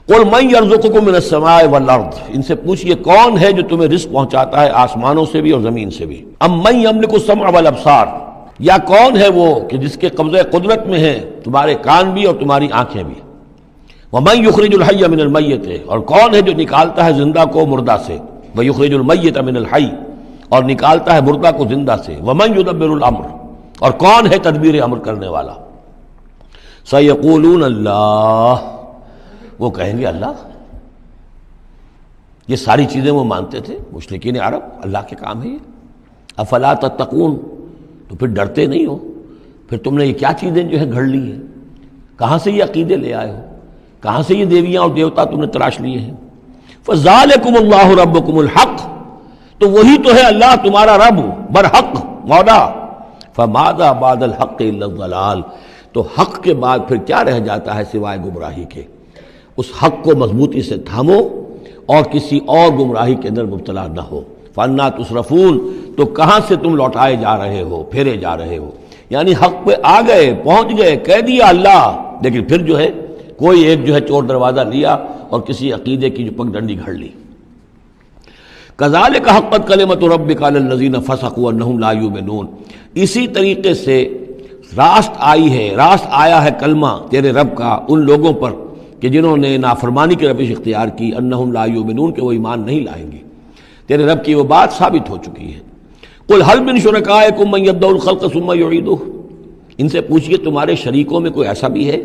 قل من یرزقکم من السماء والارض، ان سے پوچھئے کون ہے جو تمہیں رزق پہنچاتا ہے آسمانوں سے بھی اور زمین سے بھی، ام من یملک السمع والابصار، یا کون ہے وہ کہ جس کے قبضہ قدرت میں ہے تمہارے کان بھی اور تمہاری آنکھیں بھی، ومن یخرج الحی من المیت، اور کون ہے جو نکالتا ہے زندہ کو مردہ سے، ویخرج المیت من الحی، اور نکالتا ہے مردہ کو زندہ سے، ومن یدبر الامر، اور کون ہے تدبیر امر کرنے والا، سیقولون اللہ، وہ کہیں گے اللہ۔ یہ ساری چیزیں وہ مانتے تھے مشرکین عرب، اللہ کے کام ہے یہ۔ افلا تتقون، تو پھر ڈرتے نہیں ہو، پھر تم نے یہ کیا چیزیں جو ہے گھڑ لی ہیں، کہاں سے یہ عقیدے لے آئے ہو، کہاں سے یہ دیویاں اور دیوتا تم نے تراش لیے ہیں۔ فذالکم اللہ ربکم الحق، تو وہی تو ہے اللہ تمہارا رب برحق مولا، فماذا بعد الحق الا الضلال، تو حق کے بعد پھر کیا رہ جاتا ہے سوائے گمراہی کے۔ اس حق کو مضبوطی سے تھامو اور کسی اور گمراہی کے اندر مبتلا نہ ہو۔ فانا تصرفون، تو کہاں سے تم لوٹائے جا رہے ہو، پھیرے جا رہے ہو، یعنی حق پہ آ گئے، پہنچ گئے، کہہ دیا اللہ، لیکن پھر جو ہے کوئی ایک جو ہے چور دروازہ لیا اور کسی عقیدے کی جو پگ ڈنڈی گھڑ لی۔ کذالک حقت کلمۃ ربک علی الذین فسقوا انہم لا یؤمنون، اسی طریقے سے راست آئی ہے، راست آیا ہے کلمہ تیرے رب کا ان لوگوں پر کہ جنہوں نے نافرمانی کی روش اختیار کی، انہم لا یؤمنون، کہ وہ ایمان نہیں لائیں گے، تیرے رب کی وہ بات ثابت ہو چکی ہے۔ قل هل من شرکائکم من یبدأ الخلق ثم یعیدہ، ان سے پوچھئے تمہارے شریکوں میں کوئی ایسا بھی ہے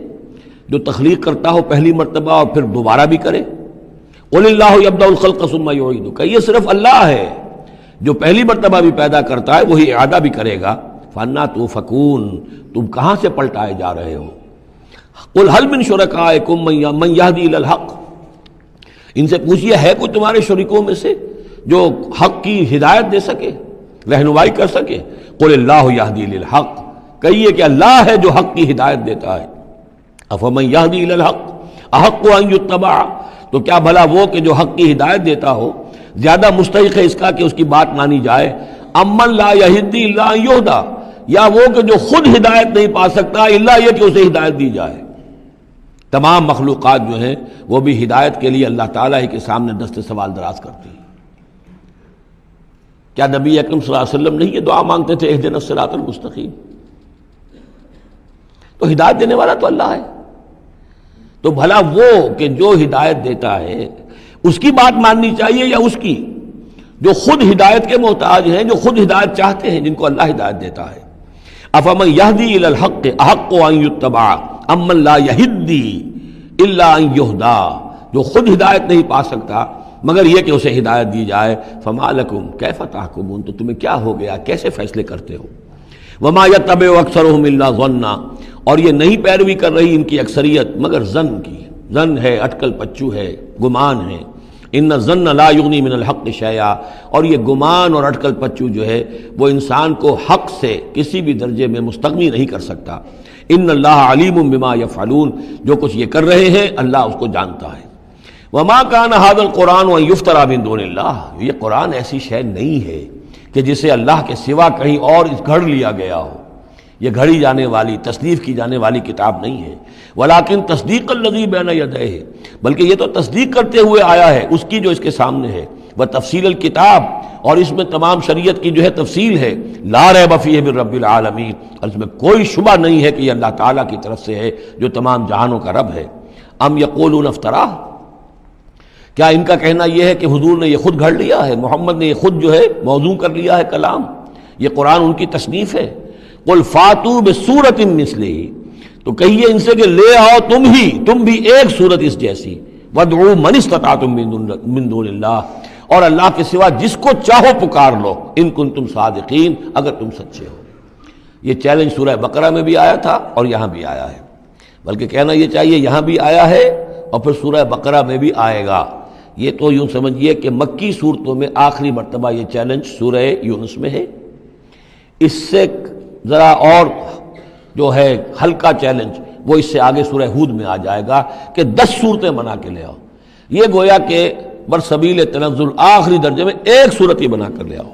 جو تخلیق کرتا ہو پہلی مرتبہ اور پھر دوبارہ بھی کرے۔ قل اللہ یبدأ الخلق ثم یعیدہ، کہ یہ صرف اللہ ہے جو پہلی مرتبہ بھی پیدا کرتا ہے وہی اعادہ بھی کرے گا۔ فانا توفکون، تم کہاں سے پلٹائے جا رہے ہو۔ قل هل من شرکائکم من یہدی الی الحق، ان سے پوچھئے ہے کوئی تمہارے شریکوں میں سے جو حق کی ہدایت دے سکے، رہنمائی کر سکے۔ قل اللہ یہدی الی الحق، کہیے کہ اللہ ہے جو حق کی ہدایت دیتا ہے۔ افمن یہدی الی الحق احق ان یتبع، تو کیا بھلا وہ کہ جو حق کی ہدایت دیتا ہو زیادہ مستحق ہے اس کا کہ اس کی بات مانی جائے، امن لا یہدی الا ان یہدی، یا وہ کہ جو خود ہدایت نہیں پا سکتا الا یہ کہ اسے ہدایت دی جائے۔ تمام مخلوقات جو ہیں وہ بھی ہدایت کے لیے اللہ تعالیٰ ہی کے سامنے دست سوال دراز کرتی ہیں۔ کیا نبی اکرم صلی اللہ علیہ وسلم نہیں یہ دعا مانگتے تھے اہدنا الصراط المستقیم؟ تو ہدایت دینے والا تو اللہ ہے، تو بھلا وہ کہ جو ہدایت دیتا ہے اس کی بات ماننی چاہیے یا اس کی جو خود ہدایت کے محتاج ہیں، جو خود ہدایت چاہتے ہیں، جن کو اللہ ہدایت دیتا ہے۔ افمن یہدی الی الحق احق ان یتبع امن لا یہدی الا ان یہدی، جو خود ہدایت نہیں پا سکتا مگر یہ کہ اسے ہدایت دی جائے۔ فما لکم کیف تحکمون، تو تمہیں کیا ہو گیا، کیسے فیصلے کرتے ہو۔ وما یتبع اکثرهم الا ظنا، اور یہ نہیں پیروی کر رہی ان کی اکثریت مگر ظن کی، ظن ہے، اٹکل پچو ہے، گمان ہے۔ ان الظن لا یغنی من الحق شیئا، اور یہ گمان اور اٹکل پچو جو ہے وہ انسان کو حق سے کسی بھی درجے میں مستغنی نہیں کر سکتا۔ ان اللہ علیم بما یفعلون، جو کچھ یہ کر رہے ہیں اللہ اس کو جانتا ہے۔ وما کان ھذا القرآن ان یفتری من دون اللہ، یہ قرآن ایسی شے نہیں ہے کہ جسے اللہ کے سوا کہیں اور گھڑ لیا گیا ہو، یہ گھڑی جانے والی تصنیف کی جانے والی کتاب نہیں ہے۔ ولیکن تصدیق الذی بین یدیہ، بلکہ یہ تو تصدیق کرتے ہوئے آیا ہے اس کی جو اس کے سامنے ہے، وہ تفصیل الکتاب، اور اس میں تمام شریعت کی جو ہے تفصیل ہے۔ لا ریب فیہ من رب العالمین، اور اس میں کوئی شبہ نہیں ہے کہ یہ اللہ تعالیٰ کی طرف سے ہے جو تمام جہانوں کا رب ہے۔ ام یقولون افترا، کیا ان کا کہنا یہ ہے کہ حضور نے یہ خود گھڑ لیا ہے، محمد نے یہ خود جو ہے موضوع کر لیا ہے کلام، یہ قرآن ان کی تصنیف ہے۔ قل فاتوا بسورۃ مثلہ، تو کہیے ان سے کہ لے آؤ تم بھی ایک صورت اس جیسی، وادعوا من استطعتم من دون اللہ، اور اللہ کے سوا جس کو چاہو پکار لو، ان کنتم صادقین، اگر تم سچے ہو۔ یہ چیلنج سورہ بقرہ میں بھی آیا تھا اور یہاں بھی آیا ہے، بلکہ کہنا یہ چاہیے یہاں بھی آیا ہے اور پھر سورہ بقرہ میں بھی آئے گا۔ یہ تو یوں سمجھیے کہ مکی صورتوں میں آخری مرتبہ یہ چیلنج سورہ یونس میں ہے، اس سے ذرا اور جو ہے ہلکا چیلنج وہ اس سے آگے سورہ ہود میں آ جائے گا کہ 10 صورتیں بنا کے لے آؤ۔ یہ گویا کہ برسبیل تنزل آخری درجے میں ایک صورت ہی بنا کر لے آؤ۔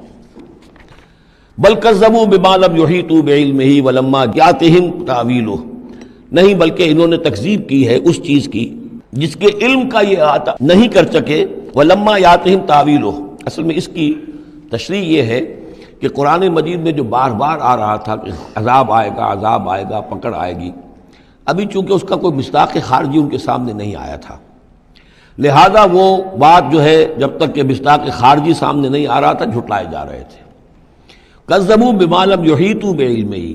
بل کذبوا بما لم یحیطوا بعلمہ ولما جاءتہم تاویلہ، نہیں بلکہ انہوں نے تکذیب کی ہے اس چیز کی جس کے علم کا یہ احاطہ نہیں کر سکے، وَلَمَّا يَأْتِهِمْ تَأْوِيلُهُ، اصل میں اس کی تشریح یہ ہے کہ قرآن مجید میں جو بار بار آ رہا تھا کہ عذاب آئے گا، عذاب آئے گا، پکڑ آئے گی، ابھی چونکہ اس کا کوئی مصداق خارجی ان کے سامنے نہیں آیا تھا، لہذا وہ بات جو ہے جب تک کہ مصداق خارجی سامنے نہیں آ رہا تھا جھٹلائے جا رہے تھے۔ کذبوا بما لم یحیطوا بعلمہ،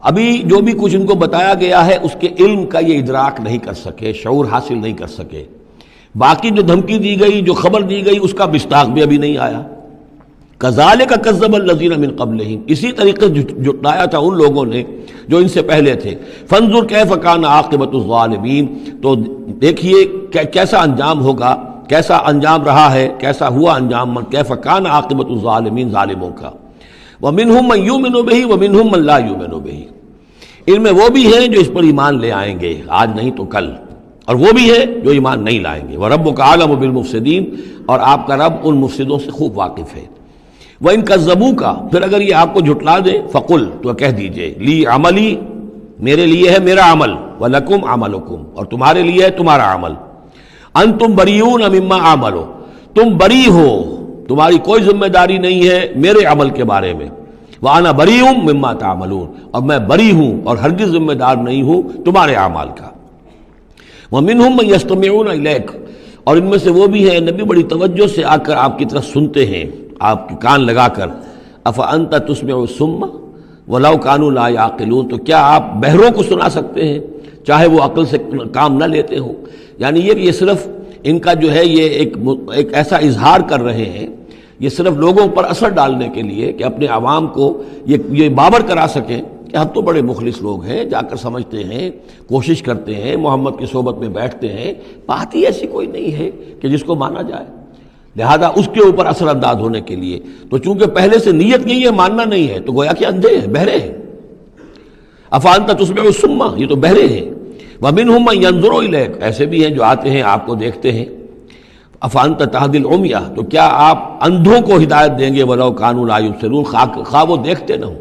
ابھی جو بھی کچھ ان کو بتایا گیا ہے اس کے علم کا یہ ادراک نہیں کر سکے، شعور حاصل نہیں کر سکے۔ باقی جو دھمکی دی گئی، جو خبر دی گئی، اس کا مصداق بھی ابھی نہیں آیا۔ کذالک کذب الذین من قبلہم، اسی طریقے سے جھٹلایا تھا ان لوگوں نے جو ان سے پہلے تھے۔ فانظر کیف کان عاقبۃ الظالمین، تو دیکھیے کیسا انجام ہوگا، کیسا انجام رہا ہے، کیسا ہوا انجام، کیف کان عاقبۃ الظالمین، ظالموں کا۔ ومنہم من یؤمن بہ ومنہم من لا یؤمن بہ، ان میں وہ بھی ہیں جو اس پر ایمان لے آئیں گے آج نہیں تو کل، اور وہ بھی ہے جو ایمان نہیں لائیں گے۔ وَرَبُّكَ أَعْلَمُ بِالْمُفْسِدِينَ، اور آپ کا رب ان مفسدوں سے خوب واقف ہے۔ وَإِن كَذَّبُوكَ، پھر اگر یہ آپ کو جھٹلا دیں، فَقُلْ، تو کہہ دیجئے، لِي عَمَلِي، میرے لیے ہے میرا عمل، وَلَكُمْ عَمَلُكُمْ، اور تمہارے لیے ہے تمہارا عمل۔ أَنْتُمْ بَرِيئُونَ مِمَّا أَعْمَلُ، تم بری ہو، تمہاری کوئی ذمہ داری نہیں ہے میرے عمل کے بارے میں۔ وَأَنَا بَرِيءٌ مِّمَّا تَعْمَلُونَ، اور میں بری ہوں اور ہرگز ذمہ دار نہیں ہوں تمہارے اعمال کا۔ وَمِنْهُمْ مَن يَسْتَمِعُونَ إِلَيْكَ، اور ان میں سے وہ بھی ہیں نبی بڑی توجہ سے آ کر آپ کی طرف سنتے ہیں، آپ کے کان لگا کر۔ أَفَأَنْتَ تُسْمِعُ الصُّمَّ وَلَوْ كَانُوا لَا يَعْقِلُونَ، تو کیا آپ بہروں کو سنا سکتے ہیں چاہے وہ عقل سے کام نہ لیتے ہوں؟ یعنی یہ صرف ان کا جو ہے یہ ایک ایسا اظہار کر رہے ہیں، یہ صرف لوگوں پر اثر ڈالنے کے لیے کہ اپنے عوام کو یہ باور کرا سکیں کہ ہم تو بڑے مخلص لوگ ہیں، جا کر سمجھتے ہیں، کوشش کرتے ہیں، محمد کی صحبت میں بیٹھتے ہیں، بات ہی ایسی کوئی نہیں ہے کہ جس کو مانا جائے، لہذا اس کے اوپر اثر انداز ہونے کے لیے۔ تو چونکہ پہلے سے نیت نہیں ہے، ماننا نہیں ہے، تو گویا کہ اندھے ہیں، بہرے ہیں۔ أَفَأَنْتَ تُسْمِعُ الصُّمَّ، یہ تو بہرے ہیں۔ وَمِنْهُمْ مَن يَنظُرُ إِلَيْكَ، ایسے بھی ہیں جو آتے ہیں آپ کو دیکھتے ہیں۔ أَفَأَنْتَ تَهْدِي الْعُمْيَ، تو کیا آپ اندھوں کو ہدایت دیں گے، وَلَوْ كَانُوا لَا يُبْصِرُونَ، خواہ وہ دیکھتے نہ ہوں۔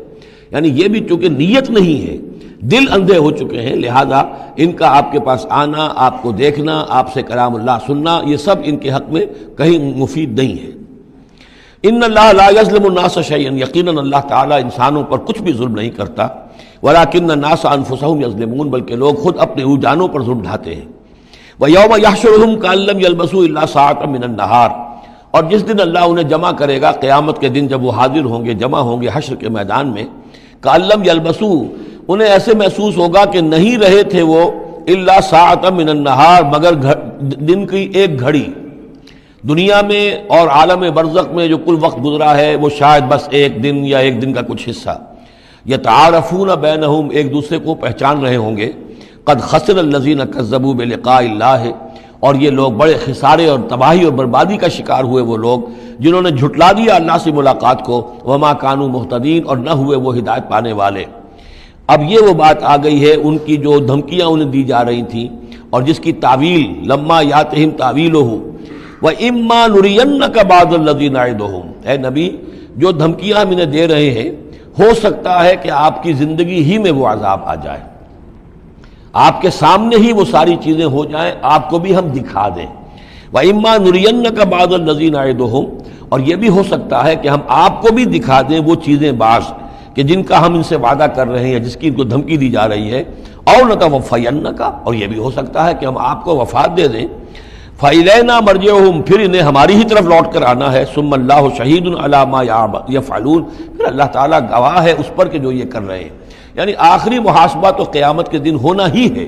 یعنی یہ بھی چونکہ نیت نہیں ہے، دل اندھے ہو چکے ہیں، لہذا ان کا آپ کے پاس آنا، آپ کو دیکھنا، آپ سے کلام اللہ سننا، یہ سب ان کے حق میں کہیں مفید نہیں ہے۔ ان اللہ لا یظلم الناس شیئا، یقیناً اللہ تعالیٰ انسانوں پر کچھ بھی ظلم نہیں کرتا، ولکن الناس انفسهم یظلمون، بلکہ لوگ خود اپنے جانوں پر ظلم ڈھاتے ہیں۔ وَيَوْمَ يَحْشُرُهُمْ كَأَن لَّمْ يَلْبَثُوا إِلَّا سَاعَةً مِّنَ النَّهَارِ، اور جس دن اللہ انہیں جمع کرے گا، قیامت کے دن جب وہ حاضر ہوں گے، جمع ہوں گے حشر کے میدان میں، كَأَن لَّمْ يَلْبَثُوا، انہیں ایسے محسوس ہوگا کہ نہیں رہے تھے وہ، إِلَّا سَاعَةً مِّنَ النَّهَارِ، مگر دن کی ایک گھڑی۔ دنیا میں اور عالم برزخ میں جو کل وقت گزرا ہے وہ شاید بس ایک دن یا ایک دن کا کچھ حصہ۔ یتعارفون بینہم، ایک دوسرے کو پہچان رہے ہوں گے۔ قد خسر الذین کذبوا بلقاء اللہ، اور یہ لوگ بڑے خسارے اور تباہی اور بربادی کا شکار ہوئے وہ لوگ جنہوں نے جھٹلا دیا اللہ سے ملاقات کو، وما کانوا مہتدین، اور نہ ہوئے وہ ہدایت پانے والے۔ اب یہ وہ بات آ گئی ہے ان کی جو دھمکیاں انہیں دی جا رہی تھیں اور جس کی تعویل، لما یاتہم تعویلہ وَإِمَّا نُرِيَنَّكَ بَعْضَ الَّذِي نَعِدُهُمْ، اے نبی جو دھمکیاں ہم انہیں دے رہے ہیں، ہو سکتا ہے کہ آپ کی زندگی ہی میں وہ عذاب آ جائے، آپ کے سامنے ہی وہ ساری چیزیں ہو جائیں، آپ کو بھی ہم دکھا دیں۔ وَإِمَّا نُرِيَنَّكَ بَعْضَ الَّذِي نَعِدُهُمْ، اور یہ بھی ہو سکتا ہے کہ ہم آپ کو بھی دکھا دیں وہ چیزیں بعض کہ جن کا ہم ان سے وعدہ کر رہے ہیں، جس کی ان کو دھمکی دی جا رہی ہے، اور نَتَوَفَّيَنَّكَ، اور یہ بھی ہو سکتا ہے کہ ہم آپ کو وفات دے دیں۔ فَإِلَيْنَا مَرْجِعُهُمْ، پھر انہیں ہماری ہی طرف لوٹ کر آنا ہے۔ ثُمَّ اللَّهُ شَهِيدٌ عَلَىٰ مَا يَفْعَلُونَ، پھر اللہ تعالیٰ گواہ ہے اس پر کہ جو یہ کر رہے ہیں، یعنی آخری محاسبہ تو قیامت کے دن ہونا ہی ہے،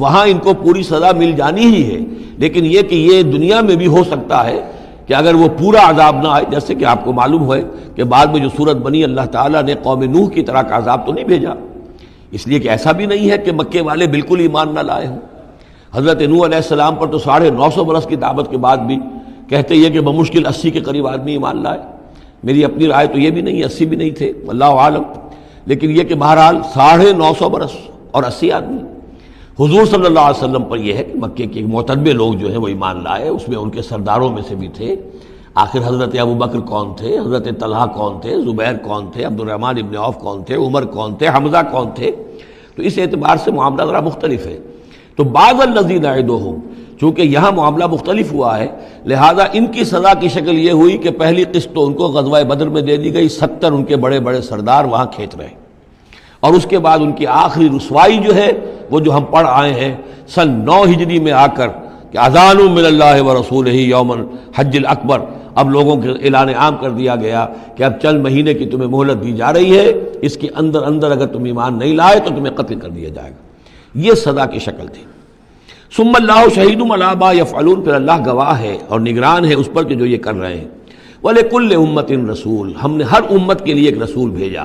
وہاں ان کو پوری سزا مل جانی ہی ہے، لیکن یہ کہ یہ دنیا میں بھی ہو سکتا ہے کہ اگر وہ پورا عذاب نہ آئے، جیسے کہ آپ کو معلوم ہے کہ بعد میں جو صورت بنی، اللہ تعالیٰ نے قوم نوح کی طرح کا عذاب تو نہیں بھیجا، اس لیے کہ ایسا بھی نہیں ہے کہ مکے والے بالکل ایمان نہ لائے ہوں۔ حضرت نوح علیہ السلام پر تو 950 برس کی دعوت کے بعد بھی کہتے یہ کہ بمشکل 80 کے قریب آدمی ایمان لائے۔ میری اپنی رائے تو یہ بھی نہیں، 80 بھی نہیں تھے، اللہ عالم، لیکن یہ کہ بہرحال 950 برس اور 80 آدمی۔ حضور صلی اللہ علیہ وسلم پر یہ ہے کہ مکے کے معتدبے لوگ جو ہیں وہ ایمان لائے، اس میں ان کے سرداروں میں سے بھی تھے۔ آخر حضرت ابوبکر کون تھے، حضرت طلحہ کون تھے، زبیر کون تھے، عبد الرحمن ابن عوف کون تھے، عمر کون تھے، حمزہ کون تھے، تو اس اعتبار سے معاملہ ذرا مختلف ہے۔ تو بعض الذین نعدہم، چونکہ یہاں معاملہ مختلف ہوا ہے لہذا ان کی سزا کی شکل یہ ہوئی کہ پہلی قسط تو ان کو غزوہ بدر میں دے دی گئی، 70 ان کے بڑے بڑے سردار وہاں کھینچ رہے، اور اس کے بعد ان کی آخری رسوائی جو ہے وہ جو ہم پڑھ آئے ہیں سن 9 ہجری میں آ کر کہ اذان من اللہ ورسولہ یوم الحج الاکبر، اب لوگوں کے اعلان عام کر دیا گیا کہ اب چند مہینے کی تمہیں مہلت دی جا رہی ہے، اس کے اندر اگر تم ایمان نہیں لائے تو تمہیں قتل کر دیا جائے گا، یہ سزا کی شکل تھی۔ ثم اللہ شہید علی ما یفعلون، پھر اللہ گواہ ہے اور نگران ہے اس پر کہ جو یہ کر رہے ہیں۔ وَلِكُلِّ أُمَّةٍ رسول، ہم نے ہر امت کے لیے ایک رسول بھیجا۔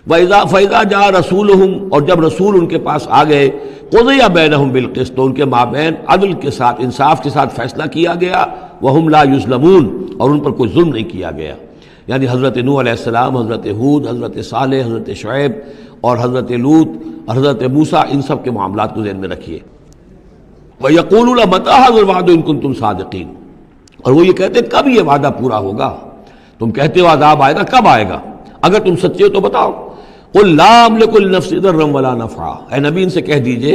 فَإِذَا جَاءَ رَسُولُهُمْ، اور جب رسول ان کے پاس آ گئے، قُضِيَ بَيْنَهُمْ بِالْقِسْطِ، تو ان کے مابین عدل کے ساتھ، انصاف کے ساتھ فیصلہ کیا گیا، وَهُمْ لَا يُظْلَمُونَ، اور ان پر کوئی ظلم نہیں کیا گیا، یعنی حضرت نوح علیہ السلام، حضرت ہود، حضرت صالح، حضرت شعیب اور حضرت لوط، حضرت موسیٰ، ان سب کے معاملات کو ذہن میں رکھیے۔ وَيَقُولُونَ مَتَىٰ هَٰذَا الْوَعْدُ إِن كُنتُمْ صَادِقِينَ، اور وہ یہ کہتے ہیں کب یہ وعدہ پورا ہوگا، تم کہتے ہو عذاب آئے گا، کب آئے گا، اگر تم سچے ہو تو بتاؤ۔ قُل لَا أَمْلِكُ لِنَفْسِي ضَرًّا وَلَا نَفْعًا، اے نبی ان سے کہہ دیجئے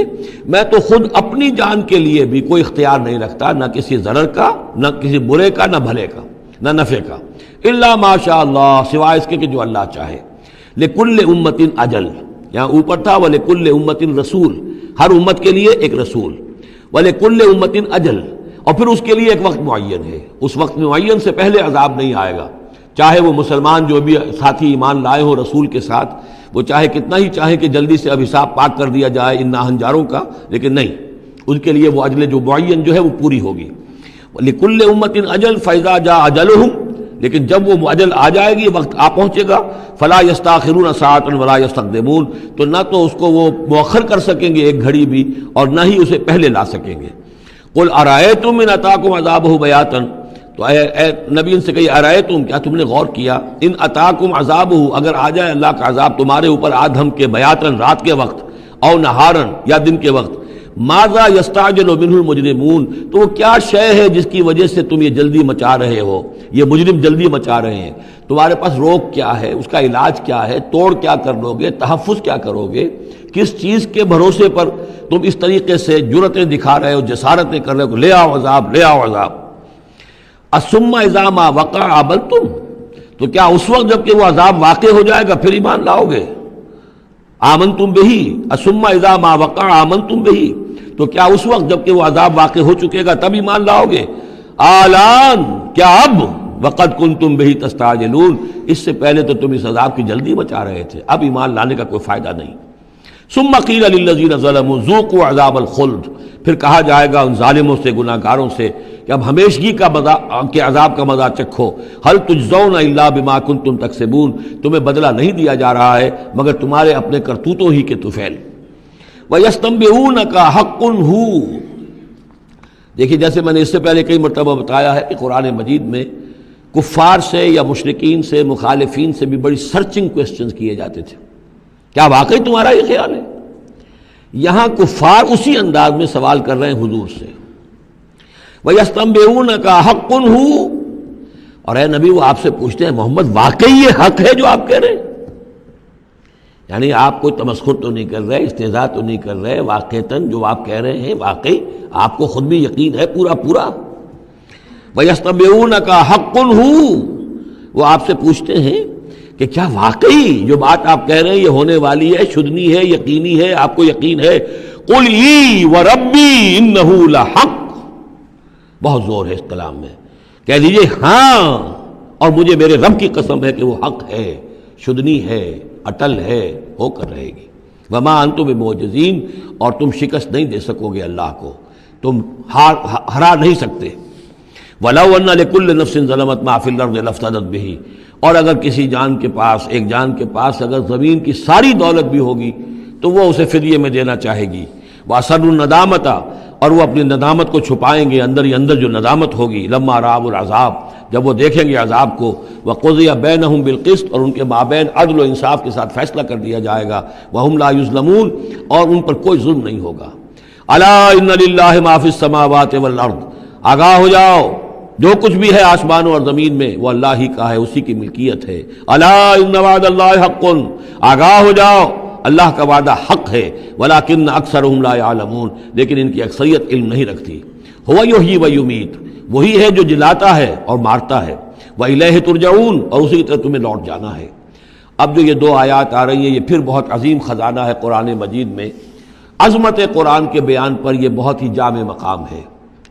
میں تو خود اپنی جان کے لیے بھی کوئی اختیار نہیں رکھتا، نہ کسی ضرر کا، نہ کسی برے کا، نہ بھلے کا، نہ نفع کا، الا ما شاء اللہ، سوائے اس کے کہ جو اللہ چاہے۔ لِكُلِّ أُمَّةٍ أَجَلٌ، یہاں اوپر تھا وَلِكُلِّ أُمَّةٍ رسول، ہر امت کے لیے ایک رسول، وَلِكُلِّ أُمَّةٍ أَجَلٌ، اور پھر اس کے لیے ایک وقت معین ہے، اس وقت معین سے پہلے عذاب نہیں آئے گا، چاہے وہ مسلمان جو بھی ساتھی ایمان لائے ہو رسول کے ساتھ، وہ چاہے کتنا ہی چاہے کہ جلدی سے اب حساب پاک کر دیا جائے ان ناہنجاروں کا، لیکن نہیں، ان کے لیے وہ اجل جو معین جو ہے وہ پوری ہوگی۔ لِكُلِّ أُمَّةٍ أَجَلٌ فَإِذَا جَاءَ أَجَلُهُمْ، لیکن جب وہ اجل آ جائے گی، وقت آ پہنچے گا، فَلَا يَسْتَأْخِرُونَ سَاعَةً وَلَا يَسْتَقْدِمُونَ، تو نہ تو اس کو وہ مؤخر کر سکیں گے ایک گھڑی بھی، اور نہ ہی اسے پہلے لا سکیں گے۔ قُلْ أَرَأَيْتُمْ إِنْ أَتَاكُمْ عَذَابُهُ بَيَاتًا، تو اے نبی ان سے کہیے ارأیتم، کیا تم نے غور کیا، ان اتاکم عذابہ، اگر آ جائے اللہ کا عذاب تمہارے اوپر آدھم کے بیاتن، رات کے وقت، او نہارن، یا دن کے وقت، ماذا یستعجل منہ المجرمون، تو وہ کیا شے ہے جس کی وجہ سے تم یہ جلدی مچا رہے ہو، یہ مجرم جلدی مچا رہے ہیں، تمہارے پاس روک کیا ہے، اس کا علاج کیا ہے، توڑ کیا کر لو گے، تحفظ کیا کرو گے، کس چیز کے بھروسے پر تم اس طریقے سے جرتیں دکھا رہے ہو، جسارتیں کر رہے ہو، لے آؤ عذاب، لے آؤ عذاب۔ ثم اذا ما وقع آمنتم، تو کیا اس وقت جب کہ وہ عذاب واقع ہو جائے گا پھر ایمان لاؤ گے؟ آمنتم بہی، ثم اذا ما وقع آمنتم بہی، تو کیا اس وقت جب کہ وہ عذاب واقع ہو چکے گا تب ایمان لاؤ گے؟ آلان، کیا اب؟ وقد کنتم بہی تستعجلون، اس سے پہلے تو تم اس عذاب کی جلدی مچا رہے تھے، اب ایمان لانے کا کوئی فائدہ نہیں۔ ثم قیل للذین ظلموا ذوقوا عذاب الخلد، پھر کہا جائے گا ان ظالموں سے، گناہ گاروں سے کہ اب ہمیشگی کا مزہ کے عذاب کا مزہ چکھو، هل تجزون الا بما کنتم تکسبون، تمہیں بدلہ نہیں دیا جا رہا ہے مگر تمہارے اپنے کرتوتوں ہی کے طفیل۔ وَيَسْتَنبِئُونَكَ حَقٌّ هُوَ، دیکھیے جیسے میں نے اس سے پہلے کئی مرتبہ بتایا ہے کہ قرآن مجید میں کفار سے یا مشرکین سے، مخالفین سے بھی بڑی سرچنگ کوسچنز کیے جاتے تھے، کیا واقعی تمہارا یہ خیال ہے؟ یہاں کفار اسی انداز میں سوال کر رہے ہیں حضور سے، وَيَسْتَنبِئُونَكَ حَقٌّ هُوَ، اور اے نبی وہ آپ سے پوچھتے ہیں محمد واقعی یہ حق ہے جو آپ کہہ رہے ہیں؟ یعنی آپ کوئی تمسخر تو نہیں کر رہے، استہزاء تو نہیں کر رہے، واقعتاً جو آپ کہہ رہے ہیں واقعی آپ کو خود بھی یقین ہے پورا پورا؟ وَيَسْتَنبِئُونَكَ حَقٌّ هُوَ، وہ آپ سے پوچھتے ہیں کہ کیا واقعی جو بات آپ کہہ رہے ہیں یہ ہونے والی ہے، شدنی ہے، یقینی ہے، آپ کو یقین ہے؟ قُلْ ای وَرَبِّی إِنَّهُ لَحَقٌّ، بہت زور ہے اس کلام میں، کہہ دیجئے ہاں اور مجھے میرے رب کی قسم ہے کہ وہ حق ہے، شدنی ہے، اٹل ہے، ہو کر رہے گی۔ وَمَا أَنْتُم بِمُعْجِزِينَ، اور تم شکست نہیں دے سکو گے اللہ کو، تم ہرا نہیں سکتے۔ وَلَوْ أَنَّ لِكُلِّ نَفْسٍ ظَلَمَتْ مَا فِي الْأَرْضِ لَافْتَدَتْ بِهِ، اور اگر کسی جان کے پاس، ایک جان کے پاس اگر زمین کی ساری دولت بھی ہوگی تو وہ اسے فدیے میں دینا چاہے گی۔ وَأَسَرُّوا النَّدَامَةَ، اور وہ اپنی ندامت کو چھپائیں گے، اندر ہی اندر جو ندامت ہوگی، لما رأوا العذاب، جب وہ دیکھیں گے عذاب کو، وقضی بینہم بالقسط، اور ان کے مابین عدل و انصاف کے ساتھ فیصلہ کر دیا جائے گا، وہم لا یظلمون، اور ان پر کوئی ظلم نہیں ہوگا۔ الا ان للہ ما فی السماوات والارض، آگاہ ہو جاؤ جو کچھ بھی ہے آسمانوں اور زمین میں وہ اللہ ہی کا ہے، اسی کی ملکیت ہے۔ الا ان وعد اللہ حق، آگاہ ہو جاؤ اللہ کا وعدہ حق ہے، ولیکن اکثرہم لا یعلمون، لیکن ان کی اکثریت علم نہیں رکھتی۔ ہوا یحیی و یمیت، وہی ہے جو جلاتا ہے اور مارتا ہے، وإلیہ ترجعون، اور اسی کی طرف تمہیں لوٹ جانا ہے۔ اب جو یہ دو آیات آ رہی ہیں یہ پھر بہت عظیم خزانہ ہے قرآن مجید میں۔ عظمت قرآن کے بیان پر یہ بہت ہی جامع مقام ہے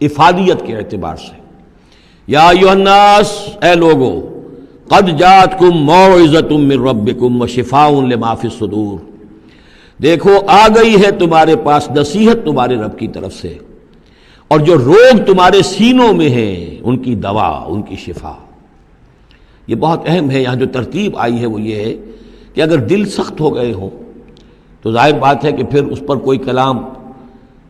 افادیت کے اعتبار سے۔ یا ایھا الناس، اے لوگو، قد جاءتکم موعظۃ من ربکم وشفاء لما فی الصدور، دیکھو آ گئی ہے تمہارے پاس نصیحت تمہارے رب کی طرف سے، اور جو روگ تمہارے سینوں میں ہیں ان کی دوا، ان کی شفا۔ یہ بہت اہم ہے، یہاں جو ترتیب آئی ہے وہ یہ ہے کہ اگر دل سخت ہو گئے ہوں تو ظاہر بات ہے کہ پھر اس پر کوئی کلام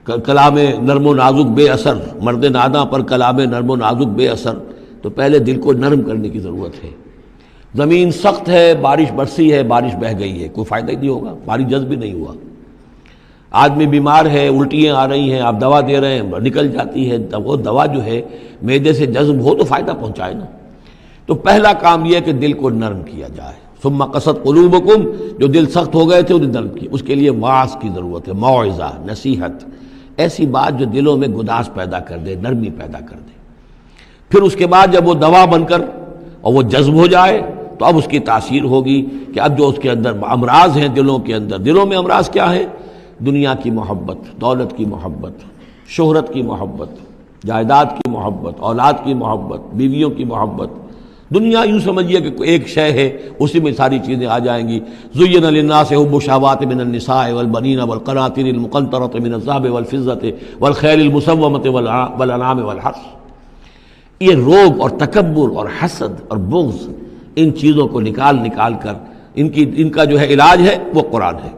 نرم و نازک بے اثر، مرد ناداں پر کلام نرم و نازک بے اثر، تو پہلے دل کو نرم کرنے کی ضرورت ہے۔ زمین سخت ہے، بارش برسی ہے، بارش بہہ گئی ہے، کوئی فائدہ ہی نہیں ہوگا، بارش جذب بھی نہیں ہوا۔ آدمی بیمار ہے، الٹیاں آ رہی ہیں، آپ دوا دے رہے ہیں، نکل جاتی ہے، وہ دوا جو ہے معدے سے جذب ہو تو فائدہ پہنچائے نا۔ تو پہلا کام یہ ہے کہ دل کو نرم کیا جائے۔ ثم قست قلوبکم، جو دل سخت ہو گئے تھے انہیں نرم کیا، اس کے لیے واعظ کی ضرورت ہے، موعظہ، نصیحت، ایسی بات جو دلوں میں گداز پیدا کر دے، نرمی پیدا کر دے۔ پھر اس کے بعد جب وہ دوا بن کر اور وہ جذب ہو جائے تو اب اس کی تاثیر ہوگی کہ اب جو اس کے اندر امراض ہیں دلوں کے اندر، دلوں میں امراض کیا ہے؟ دنیا کی محبت، دولت کی محبت، شہرت کی محبت، جائیداد کی محبت، اولاد کی محبت، بیویوں کی محبت۔ دنیا یوں سمجھیے کہ ایک شے ہے، اسی میں ساری چیزیں آ جائیں گی۔ زُيِّنَ لِلنَّاسِ حُبُّ الشَّهَوَاتِ مِنَ النِّسَاءِ وَالْبَنِينَ وَالْقَنَاطِيرِ الْمُقَنطَرَةِ مِنَ الذَّهَبِ وَالْفِضَّةِ وَالْخَيْلِ الْمُسَوَّمَةِ وَالْأَنْعَامِ وَالْحَرْثِ۔ یہ روگ اور تکبر اور حسد اور بغض، ان چیزوں کو نکال کر ان کا جو ہے علاج ہے وہ قرآن ہے۔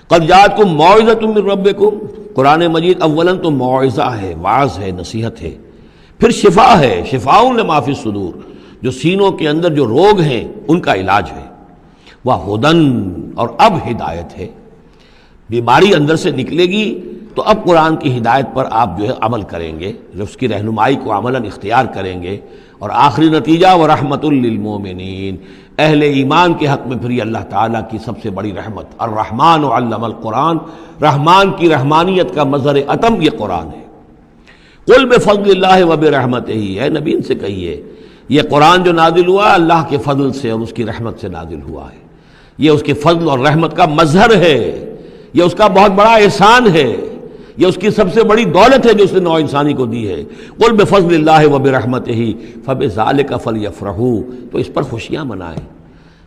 قد جاءتکم موعظۃ من ربکم، قرآن مجید اولاً تو موعظہ ہے، واعظ ہے، نصیحت ہے، پھر شفا ہے، شفاء لما فی الصدور، جو سینوں کے اندر جو روگ ہیں ان کا علاج ہے، وہدن، اور اب ہدایت ہے۔ بیماری اندر سے نکلے گی تو اب قرآن کی ہدایت پر آپ جو ہے عمل کریں گے، جو اس کی رہنمائی کو عملاً اختیار کریں گے، اور آخری نتیجہ ورحمۃ للمومنین، اہل ایمان کے حق میں پھر یہ اللہ تعالیٰ کی سب سے بڑی رحمت، الرحمن علم القرآن، رحمان کی رحمانیت کا مظہر اتم یہ قرآن ہے۔ قل بفضل اللہ وبرحمتہ، اے نبی ان سے کہیے یہ قرآن جو نازل ہوا اللہ کے فضل سے اور اس کی رحمت سے نازل ہوا ہے، یہ اس کے فضل اور رحمت کا مظہر ہے، یہ اس کا بہت بڑا احسان ہے، یہ اس کی سب سے بڑی دولت ہے جو اس نے نوع انسانی کو دی ہے۔ قل بفضل اللہ وبرحمتہ فبذلک فلیفرحوا، تو اس پر خوشیاں منائیں۔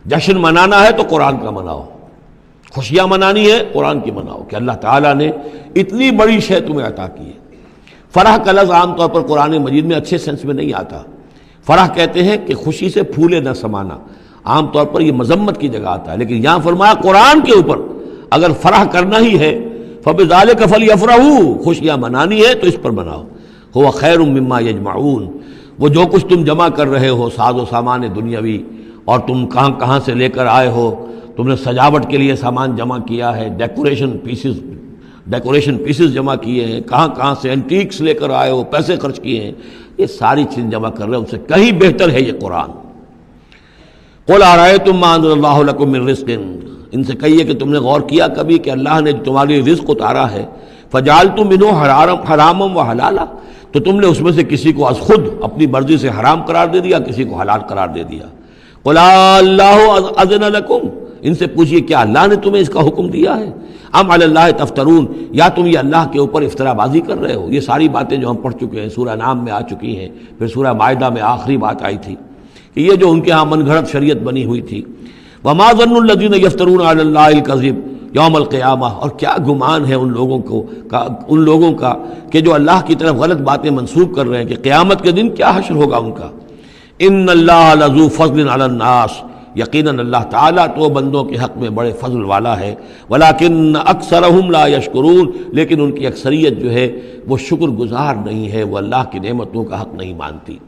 جشن منانا ہے تو قرآن کا مناؤ، خوشیاں منانی ہے قرآن کی مناؤ کہ اللہ تعالیٰ نے اتنی بڑی شے تمہیں عطا کی ہے۔ فرح کا لفظ عام طور پر قرآن مجید میں اچھے سینس میں نہیں آتا۔ فرح کہتے ہیں کہ خوشی سے پھولے نہ سمانا، عام طور پر یہ مذمت کی جگہ آتا ہے، لیکن یہاں فرمایا قرآن کے اوپر اگر فرح کرنا ہی ہے فَبِذَلِكَ فَلْيَفْرَحُوا، خوشیاں منانی ہے تو اس پر مناؤ۔ هُوَ خَيْرٌ مِّمَّا يَجْمَعُونَ، وہ جو کچھ تم جمع کر رہے ہو ساز و سامان دنیاوی، اور تم کہاں سے لے کر آئے ہو، تم نے سجاوٹ کے لیے سامان جمع کیا ہے، ڈیکوریشن پیسز جمع کیے ہیں، کہاں سے اینٹیکس لے کر آئے ہو، پیسے خرچ کیے ہیں، یہ ساری چیز جمع کر رہے ہو، ان سے کہیں بہتر ہے یہ قرآن۔ قُلْ أَرَأَيْتُم مَّا أَنزَلَ اللَّهُ لَكُم مِّن رِّزْقٍ، ان سے کہیے کہ تم نے غور کیا کبھی کہ اللہ نے تمہارے رزق اتارا ہے، فَجَعَلْتُم مِّنْهُ حَرَامًا وَحَلَالًا، تو تم نے اس میں سے کسی کو از خود اپنی مرضی سے حرام قرار دے دیا، کسی کو حلال قرار دے دیا۔ قُلْ اللَّهُ أَذِنَ لَكُمْ، ان سے پوچھئے کیا اللہ نے تمہیں اس کا حکم دیا ہے؟ ام علی اللہ تفترون، یا تم یہ اللہ کے اوپر افترا بازی کر رہے ہو؟ یہ ساری باتیں جو ہم پڑھ چکے ہیں سورہ نام میں آ چکی ہیں، پھر سورہ مائدہ میں آخری بات آئی تھی کہ یہ جو ان کے ہاں من گھڑت شریعت بنی ہوئی تھی۔ وما ظن الذین یفترون علی اللہ الکذب یوم القیامہ، اور کیا گمان ہے ان لوگوں کا کہ جو اللہ کی طرف غلط باتیں منسوب کر رہے ہیں کہ قیامت کے دن کیا حشر ہوگا ان کا۔ ان اللہ لذو فضل علی الناس، یقیناً اللہ تعالیٰ تو بندوں کے حق میں بڑے فضل والا ہے، ولیکن اکثرہم لا یشکرون، لیکن ان کی اکثریت جو ہے وہ شکر گزار نہیں ہے، وہ اللہ کی نعمتوں کا حق نہیں مانتی۔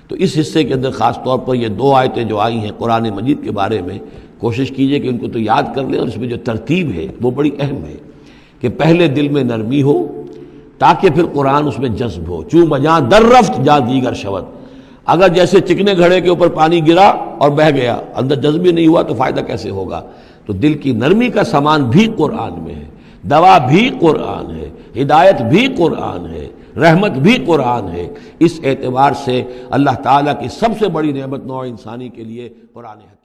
تو اس حصے کے اندر خاص طور پر یہ دو آیتیں جو آئی ہیں قرآن مجید کے بارے میں، کوشش کیجئے کہ ان کو تو یاد کر لیں، اور اس میں جو ترتیب ہے وہ بڑی اہم ہے کہ پہلے دل میں نرمی ہو تاکہ پھر قرآن اس میں جذب ہو۔ چوں بجاں در رفت جا دیگر شود، اگر جیسے چکنے گھڑے کے اوپر پانی گرا اور بہ گیا، اندر جذب ہی نہیں ہوا تو فائدہ کیسے ہوگا؟ تو دل کی نرمی کا سامان بھی قرآن میں ہے، دوا بھی قرآن ہے، ہدایت بھی قرآن ہے، رحمت بھی قرآن ہے۔ اس اعتبار سے اللہ تعالیٰ کی سب سے بڑی نعمت نوع انسانی کے لیے قرآن ہے۔